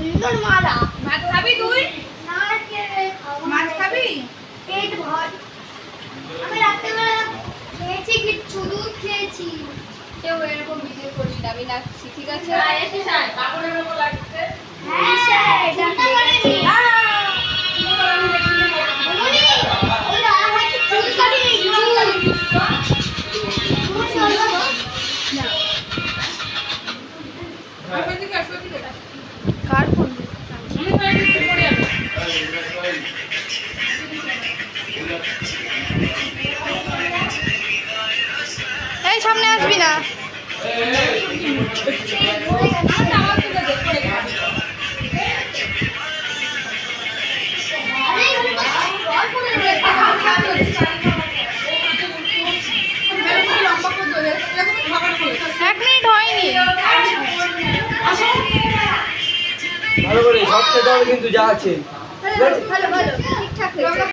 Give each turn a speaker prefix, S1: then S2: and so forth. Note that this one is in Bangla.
S1: সুন্দর মালা।
S2: ভাত খাবি তুই?
S1: না কে
S2: মাছ খাবি?
S1: পেট ভর। আমি রাত্রেবেলা খেয়েছি কিচ্ছু, দুধ খেয়েছি।
S2: কেউ এরকম ভিডিও করিস না, আমি রাখছি, ঠিক আছে?
S3: কাপড়ের উপর লাগছে।
S1: হ্যাঁ স্যার, চিন্তা করেনি। বলুনি, ওই দাদা ভাইকে চুল কাটিয়ে চুল। চুল চলো।
S2: কার ফোন? এই সামনে আসবি না। এক মিনিট হয়নি।
S3: ভালো করে সব খেতে হবে কিন্তু যা আছে।
S2: ভালো ভালো ঠিকঠাক হয়েছে।